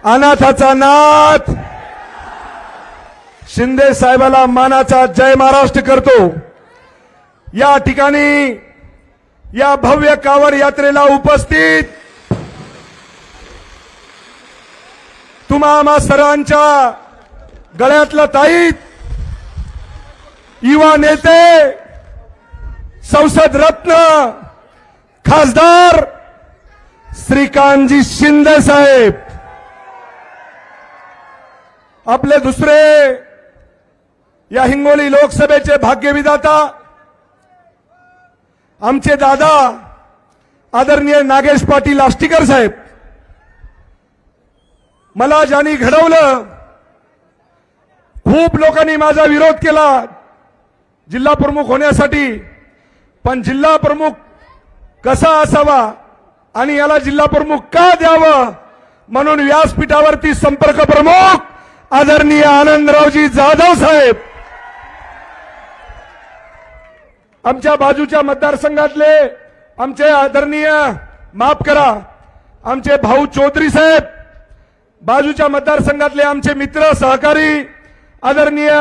अनाथाचा नाथ शिंदे साहेबाला मानाचा जय महाराष्ट्र करतो। या ठिकाणी या भव्य कावड यात्रेला उपस्थित तुम्हा सर्वांच्या गळ्यातला ताईत युवा नेते संसद रत्न खासदार श्रीकांतजी शिंदे साहेब, आपले दुसरे या हिंगोली लोकसभेचे भाग्यविधाता आमचे दादा आदरणीय नागेश पाटील आष्टीकर साहेब, मला ज्यांनी घडवलं, खूप लोकांनी माझा विरोध केला जिल्हा प्रमुख होण्यासाठी, पण जिल्हा प्रमुख कसा असावा आणि याला जिल्हा प्रमुख का द्यावं म्हणून व्यासपीठावरती संपर्क प्रमुख आदरणीय आनंदरावजी जाधव साहेब, आमच्या बाजूच्या मतदारसंघातले आमचे आदरणीय माफ करा आमचे भाऊ चौधरी साहेब, बाजूच्या मतदारसंघातले आमचे मित्र सहकारी आदरणीय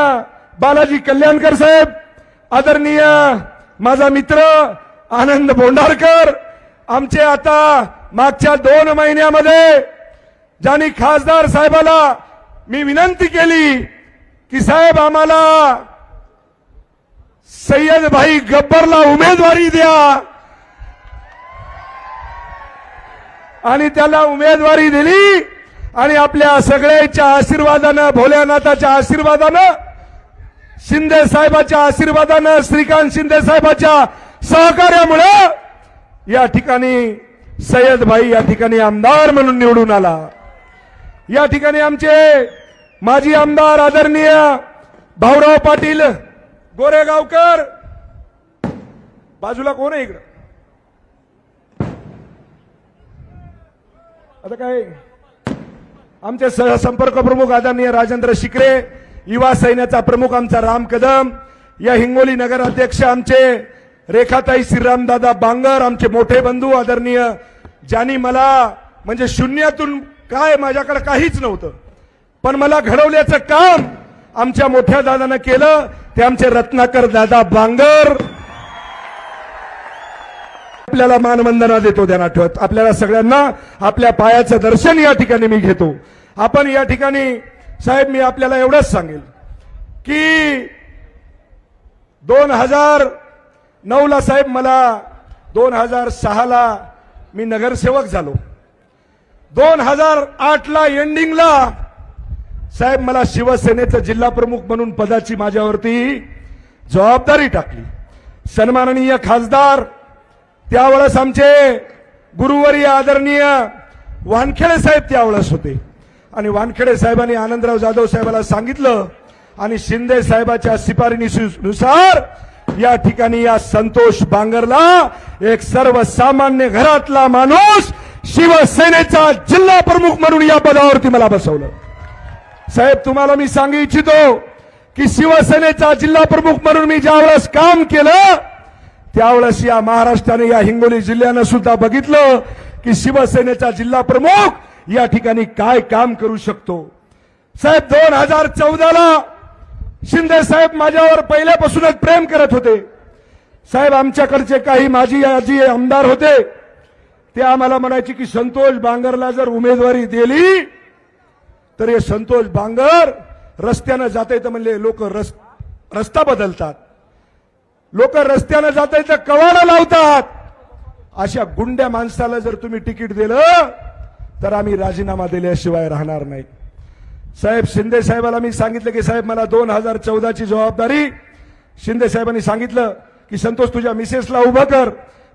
बालाजी कल्याणकर साहेब, आदरणीय माझा मित्र आनंद बोंडारकर, आमचे आता मागच्या 2 महिन्यामध्ये ज्यांनी खासदार साहेबाला मी विनंती केली की साहेब आम्हाला सय्यद भाई गब्बरला उमेदवारी द्या आणि त्याला उमेदवारी दिली आणि आपल्या सगळ्याच्या आशीर्वादानं, भोल्यानाथाच्या आशीर्वादानं, शिंदे साहेबाच्या आशीर्वादानं, श्रीकांत शिंदे साहेबाच्या सहकार्यामुळे या ठिकाणी सय्यद भाई या ठिकाणी आमदार म्हणून निवडून आला। या ठिकाणी आमचे माजी आमदार आदरणीय भाऊराव पाटील गोरेगावकर, बाजूला कोण आहे इकडं आता काय, आमचे सहसंपर्क प्रमुख आदरणीय राजेंद्र शिकरे, युवा सैन्याचा प्रमुख आमचा राम कदम, या हिंगोली नगर अध्यक्ष आमचे रेखाताई श्रीरामदादा बांगर, आमचे मोठे बंधू आदरणीय ज्यांनी मला म्हणजे शून्यातून काय माझ्याकडे काहीच नव्हतं पण मला घडवल्याचं काम आमच्या मोठ्या दादानं केलं, ते आमचे रत्नाकर दादा बांगर, आपल्याला मानवंदना देतो ध्यानात ठेवत, आपल्याला सगळ्यांना आपल्या पायाचं दर्शन या ठिकाणी मी घेतो। आपण या ठिकाणी साहेब मी आपल्याला एवढंच सांगेल की 2009 ला साहेब मला 2006 ला मी नगरसेवक झालो, 2008 ला एंडिंगला साहेब मला शिवसेनेचं जिल्हा प्रमुख म्हणून पदाची माझ्यावरती जबाबदारी टाकली। सन्माननीय खासदार त्यावेळेस आमचे गुरुवर्य आदरणीय वानखेडे साहेब त्यावेळेस होते आणि वानखेडे साहेबांनी आनंदराव जाधव साहेबाला सांगितलं आणि शिंदे साहेबाच्या शिफारशीनुसार या ठिकाणी या संतोष बांगरला एक सर्वसामान्य घरातला माणूस शिवसेनेचा जिल्हा प्रमुख म्हणून या पदावरती मला बसवलं। साहेब तुम्हाला मी सांगू इच्छितो की शिवसेनेचा जिल्हा प्रमुख म्हणून मी ज्यावेळेस काम केलं त्यावेळेस या महाराष्ट्राने या हिंगोली जिल्ह्यानं सुद्धा बघितलं की शिवसेनेचा जिल्हा प्रमुख या ठिकाणी काय काम करू शकतो। साहेब 2014 ला शिंदे साहेब माझ्यावर पहिल्यापासूनच प्रेम करत होते। साहेब आमच्याकडचे काही माजी आजी आमदार होते ते आम्हाला म्हणायचे की संतोष बांगरला जर उमेदवारी दिली तर हे संतोष बांगर रस्त्यानं जाता येतं म्हणले, लोक रस्ता बदलतात, लोक रस्त्यानं जाता येतं कवाडं लावतात, अशा गुंड्या माणसाला जर तुम्ही तिकीट दिलं तर आम्ही राजीनामा दिल्याशिवाय राहणार नाही। साहेब शिंदे साहेबाला मी सांगितलं की साहेब मला 2014 ची जबाबदारी शिंदे साहेबांनी सांगितलं की संतोष तुझ्या मिसेसला उभं कर,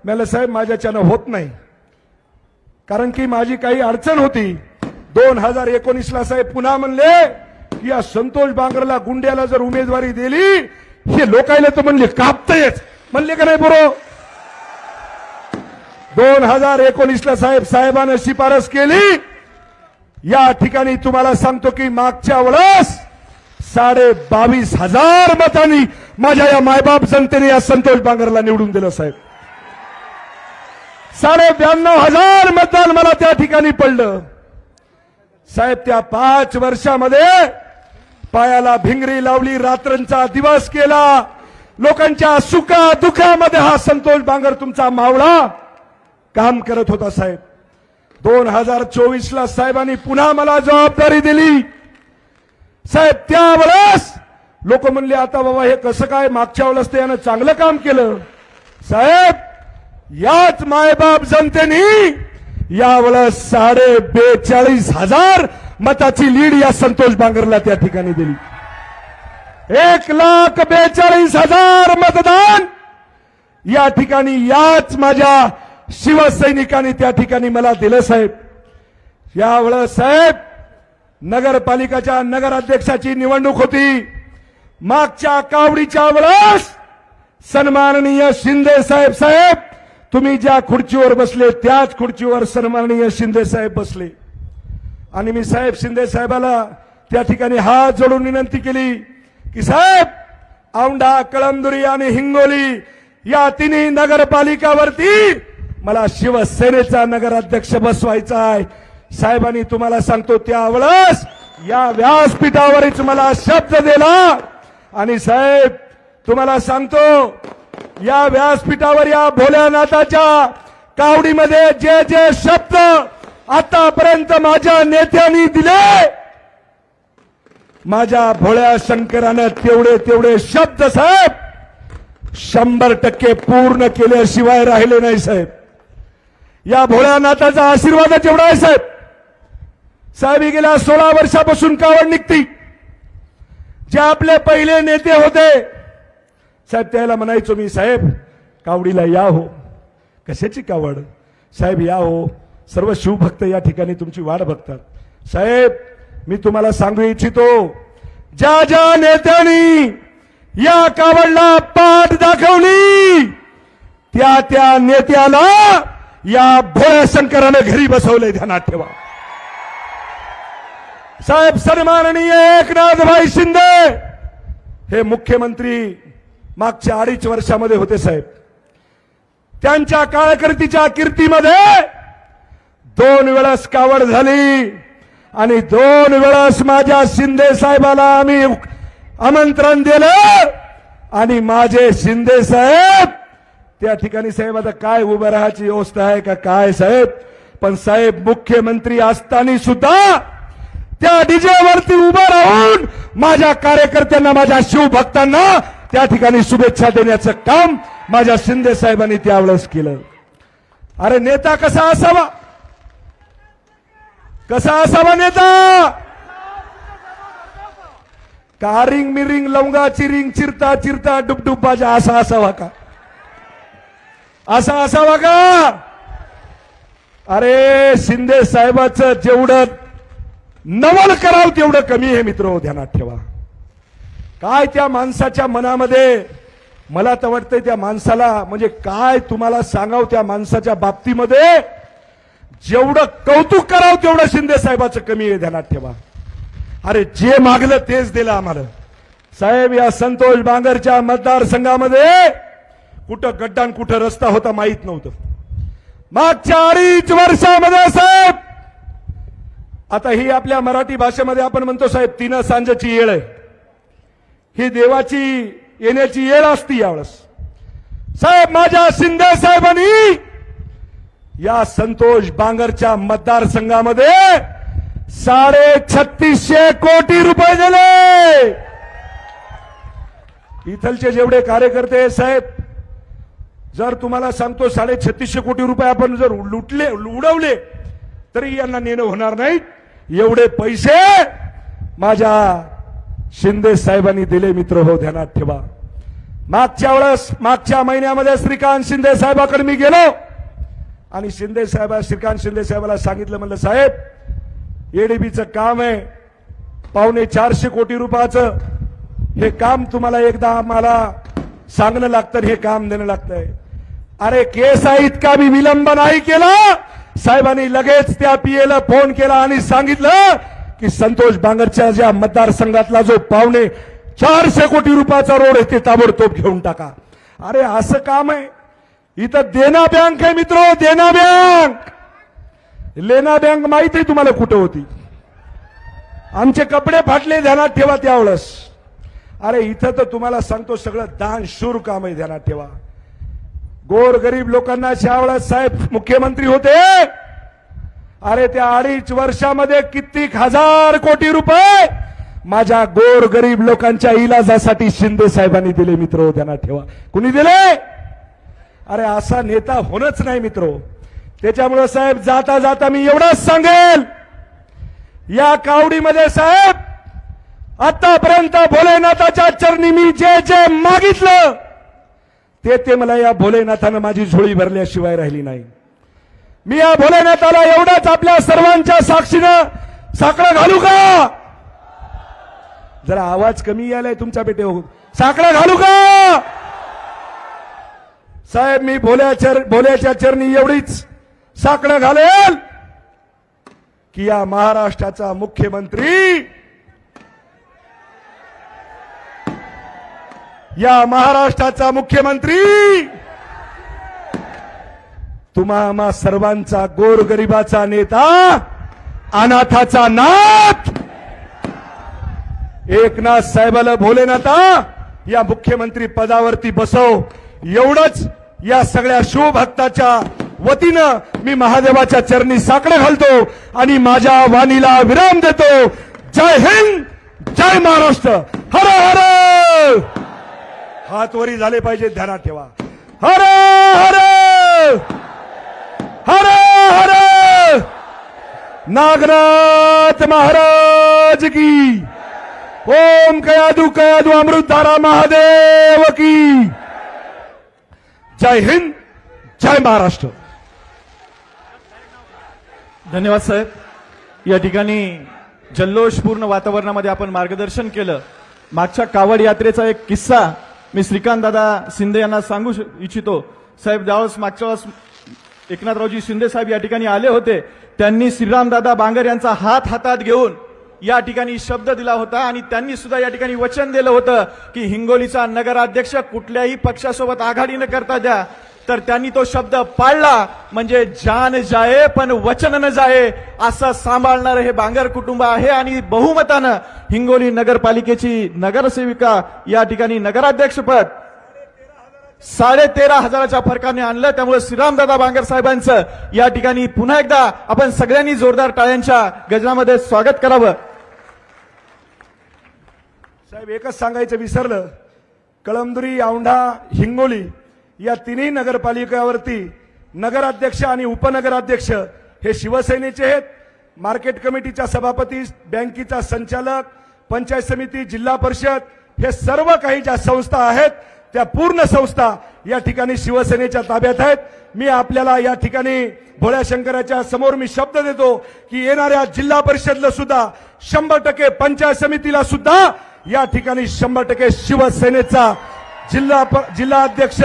मला साहेब माझ्याच्यानं होत नाही कारण की माझी काही अडचण होती। 2019 ला साहेब पुन्हा म्हणले की या संतोष बांगरला गुंड्याला जर उमेदवारी दिली हे लोकायला तर म्हणले कापतायच, म्हणले का नाही बरोबर। 2019 ला साहेबांनी शिफारस केली। या ठिकाणी तुम्हाला सांगतो की मागच्या वेळेस 22,500 मतांनी माझ्या या मायबाप जनतेने या संतोष बांगरला निवडून दिलं साहेब। 92,500 मतदान मला त्या ठिकाणी पडलं। साहेब त्या 5 वर्षामध्ये पायाला भिंगरी लावली, रात्रंचा दिवस केला, लोकांच्या सुखा दुःखामध्ये हा संतोष बांगर तुमचा मावळा काम करत होता साहेब. 2024 ला साहेबांनी पुन्हा मला जबाबदारी दिली साहेब. त्यावेळेस लोक म्हणले आता बाबा हे कसं काय, मागच्या वेळेस तर यानं चांगलं काम केलं. साहेब याच मायबाप जनतेने यावेळेस 42,500 मताची लीड या संतोष बांगरला त्या ठिकाणी दिली. 1,42,000 मतदान या ठिकाणी याच माझ्या शिवसैनिकांनी त्या ठिकाणी मला दिलं साहेब. यावेळेस साहेब नगरपालिकेच्या नगराध्यक्षाची निवडणूक होती. मागच्या कावडीच्या वेळेस सन्माननीय शिंदे साहेब तुम्ही ज्या खुर्चीवर बसले त्याच खुर्चीवर सन्माननीय शिंदे साहेब बसले. आणि मी साहेब शिंदे साहेबाला त्या ठिकाणी हात जोडून विनंती केली की साहेब औंढा, कळमनुरी आणि हिंगोली या तिन्ही नगरपालिकावरती मला शिवसेनेचा नगराध्यक्ष बसवायचा आहे. साहेबांनी तुम्हाला सांगतो त्यावेळेस या व्यासपीठावरच मला शब्द दिला. आणि साहेब तुम्हाला सांगतो या व्यासपीठावर या भोल्यानाथाच्या कावडीमध्ये जे जे शब्द आतापर्यंत माझ्या नेत्यांनी दिले, माझ्या भोळ्या शंकरानं तेवढे शब्द साहेब 100% पूर्ण केल्याशिवाय राहिले नाही साहेब. या भोळ्यानाथाचा आशीर्वाद एवढा आहे साहेब. साहेब गेल्या 16 वर्षापासून कावड निघती. जे आपले पहिले नेते होते साहेब त्याला म्हणायचो मी साहेब कावडीला या हो. कशाची कावड साहेब, या हो. सर्व शिवभक्त या ठिकाणी तुमची वाट बघतात. साहेब मी तुम्हाला सांगू इच्छितो ज्या ज्या नेत्यांनी या कावडला पाठ दाखवली त्या नेत्याला या भोळ्या शंकराने घरी बसवलंय, ध्यानात ठेवा साहेब. सन्माननीय एकनाथभाई शिंदे हे मुख्यमंत्री मागच्या 2.5 वर्षामध्ये होते साहेब. त्यांच्या कारकिर्दीच्या कीर्तीमध्ये 2 वेळेस कावड झाली आणि 2 वेळेस माझ्या शिंदे साहेबाला आम्ही आमंत्रण दिलं आणि माझे शिंदे साहेब त्या ठिकाणी साहेब आता काय उभं राहायची व्यवस्था आहे का काय साहेब. पण साहेब मुख्यमंत्री असताना सुद्धा त्या डीजेवरती उभं राहून माझ्या कार्यकर्त्यांना, माझ्या शिवभक्तांना त्या ठिकाणी शुभेच्छा देण्याचं काम माझ्या शिंदे साहेबांनी त्यावेळेस केलं. अरे नेता कसा असावा, कसा असावा नेता? का रिंग मिरिंग लवंगाची रिंग चिरता चिरता डुबडुब बाजा असा असावा का? असा असावा का? अरे शिंदे साहेबाचं जेवढं नवल करावं तेवढं कमी आहे मित्र, ध्यानात ठेवा. काय त्या माणसाच्या मनामध्ये, मला तर वाटतंय त्या माणसाला म्हणजे काय तुम्हाला सांगावं, त्या माणसाच्या बाबतीमध्ये जेवढं कौतुक करावं तेवढं शिंदे साहेबाचं कमी आहे, ध्यानात ठेवा. अरे जे मागलं तेच दिलं आम्हाला साहेब. या संतोष बांगरच्या मतदारसंघामध्ये कुठं गड्डान कुठं रस्ता होता माहित नव्हतं. मागच्या 2.5 वर्षामध्ये साहेब, आता ही आपल्या मराठी भाषेमध्ये आपण म्हणतो साहेब 3 सांजेची येळ आहे. ही देवाची येण्याची येळ असती यावेळेस. साहेब माझ्या शिंदे साहेबांनी या संतोष बांगरच्या मतदारसंघामध्ये 3650 कोटी रुपये दिले. इथलचे जेवढे कार्यकर्ते साहेब, जर तुम्हाला सांगतो 3650 कोटी रुपये आपण जर उडवले तरी यांना नेणं होणार नाही. एवढे पैसे माझ्या शिंदे साहेबांनी दिले मित्र हो, ध्यानात ठेवा. मागच्या महिन्यामध्ये श्रीकांत शिंदे साहेबाकडे मी गेलो आणि श्रीकांत शिंदे साहेबाला सांगितलं, म्हणलं साहेब एडीबीचं काम आहे 450 कोटी रुपयाचं, हे काम तुम्हाला एकदा आम्हाला सांगणं लागतं, हे काम देणं लागतंय. अरे केसा इतका मी विलंब नाही केला. साहेबांनी लगेच त्या पीएला फोन केला आणि सांगितलं की संतोष बांगरच्या ज्या मतदारसंघातला जो 450 कोटी रुपयाचा रोड आहे ते ताबडतोब घेऊन टाका. अरे असं काम आहे. इथं देना बँक आहे मित्र, देना बँक. लेना बँक माहित आहे तुम्हाला कुठं होती? आमचे कपडे फाटले ध्यानात ठेवा त्यावेळेस. अरे इथं तर तुम्हाला सांगतो सगळं दानशूर काम आहे, ध्यानात ठेवा. गोर गरीब लोकांना त्यावेळेस साहेब मुख्यमंत्री होते. अरे त्या 2.5 वर्षामध्ये कित्येक हजार कोटी रुपये माझ्या गोर गरीब लोकांच्या इलाजासाठी शिंदे साहेबांनी दिले मित्र, ध्यानात ठेवा. कुणी दिले? अरे असा नेता होणंच नाही मित्र. त्याच्यामुळे साहेब जाता जाता मी एवढंच सांगेल, या कावडीमध्ये साहेब आतापर्यंत भोलेनाथाच्या चरणी मी जे जे मागितलं ते मला या भोलेनाथानं माझी झोळी भरल्याशिवाय राहिली नाही. मी या भोलेनाथाला एवढंच आपल्या सर्वांच्या साक्षीनं साकडं घालू का? जरा आवाज कमी यायलाय तुमच्या पेटे. साकडं घालू का साहेब? मी भोल्याच्या चरणी एवढीच साकडं घालेल की या महाराष्ट्राचा मुख्यमंत्री तुम्हा आम्हा सर्वांचा गोरगरिबाचा नेता, अनाथाचा नाथ एकनाथ साहेबाला भोलेनाथा या मुख्यमंत्री पदावरती बसव, एवढंच या सगळ्या शिवभक्ताच्या वतीनं मी महादेवाच्या चरणी साकडं घालतो आणि माझ्या वाणीला विराम देतो. जय हिंद, जय महाराष्ट्र. हर हर. हात वरी झाले पाहिजे, ध्यानात ठेवा. हर हर हर हर. नागनाथ महाराज की. ओम कयादू कयादू अमृतधारा महादेव की. जय हिंद, जय महाराष्ट्र. धन्यवाद साहेब. या ठिकाणी जल्लोषपूर्ण वातावरणामध्ये आपण मार्गदर्शन केलं. मागच्या कावड यात्रेचा एक किस्सा मी श्रीकांत दादा शिंदे यांना सांगू इच्छितो. साहेब ज्यावेळेस मागच्या वेळेस एकनाथरावजी शिंदे साहेब या ठिकाणी आले होते, त्यांनी श्रीरामदादा बांगर यांचा हात हातात घेऊन या ठिकाणी शब्द दिला होता आणि त्यांनी सुद्धा या ठिकाणी वचन दिलं होतं की हिंगोलीचा नगराध्यक्ष कुठल्याही पक्षासोबत आघाडी न करता द्या. तर त्यांनी तो शब्द पाळला. म्हणजे जान जाये पण वचन न जाये असं सांभाळणारं हे बांगर कुटुंब आहे आणि बहुमतानं हिंगोली नगरपालिकेची नगरसेविका या ठिकाणी नगराध्यक्षपद 13,500च्या फरकाने आणलं. त्यामुळे श्रीरामदादा बांगर साहेबांचं या ठिकाणी पुन्हा एकदा आपण सगळ्यांनी जोरदार टाळ्यांच्या गजरामध्ये स्वागत करावं. साहेब एकच सांगायचं विसरलं, कळमनुरी, औंढा, हिंगोली या तिन्ही नगरपालिकावरती नगराध्यक्ष आणि उपनगराध्यक्ष हे शिवसेनेचे आहेत. मार्केट कमिटीच्या सभापती, बँकेचा संचालक, पंचायत समिती, जिल्हा परिषद हे सर्व काही ज्या संस्था आहेत त्या पूर्ण संस्था या ठिकाणी शिवसेनेच्या ताब्यात आहेत. मी आपल्याला या ठिकाणी भोळ्या शंकराच्या समोर मी शब्द देतो की येणाऱ्या जिल्हा परिषदला सुद्धा 100%, पंचायत समितीला सुद्धा या ठिकाणी 100% शिवसेनेचा जिल्हा अध्यक्ष,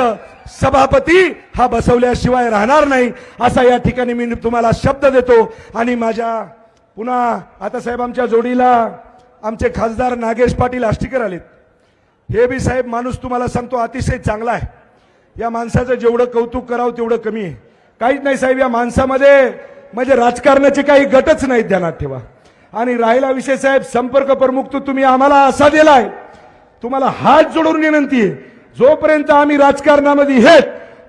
सभापती हा बसवल्याशिवाय राहणार नाही असा या ठिकाणी मी तुम्हाला शब्द देतो. आणि माझ्या पुन्हा आता साहेब आमच्या जोडीला आमचे खासदार नागेश पाटील आष्टीकर आलेत. हे बी साहेब माणूस तुम्हाला सांगतो अतिशय चांगला आहे. या माणसाचं जेवढं कौतुक करावं तेवढं कमी आहे. काहीच नाही साहेब या माणसामध्ये म्हणजे राजकारणाचे काही गटच नाहीत, ध्यानात ठेवा. आणि राहिला विषय साहेब संपर्क प्रमुख तो तुम्ही आम्हाला असा दिलाय, तुम्हाला हात जोडून विनंती आहे, जोपर्यंत आम्ही राजकारणामध्ये आहेत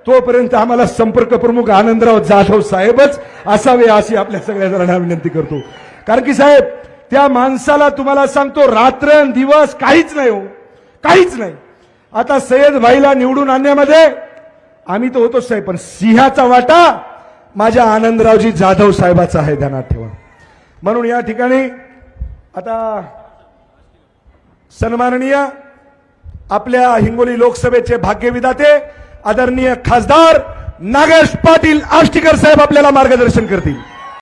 तोपर्यंत आम्हाला संपर्क प्रमुख आनंदराव जाधव साहेबच असावे अशी आपल्या सगळ्या जणांना विनंती करतो. कारण की साहेब त्या माणसाला तुम्हाला सांगतो रात्रंदिवस काहीच नाही, हो काहीच नाही. आता सय्यद भाईला निवडून आणण्यामध्ये आम्ही तर होतो साहेब, पण सिंहाचा वाटा माझ्या आनंदरावजी जाधव साहेबाचा आहे, ध्यानात ठेवा. म्हणून या ठिकाणी आता सन्माननीय आपल्या हिंगोली लोकसभेचे भाग्यविधाते आदरणीय खासदार नागेश पाटील आष्टीकर साहेब आपल्याला मार्गदर्शन करतील.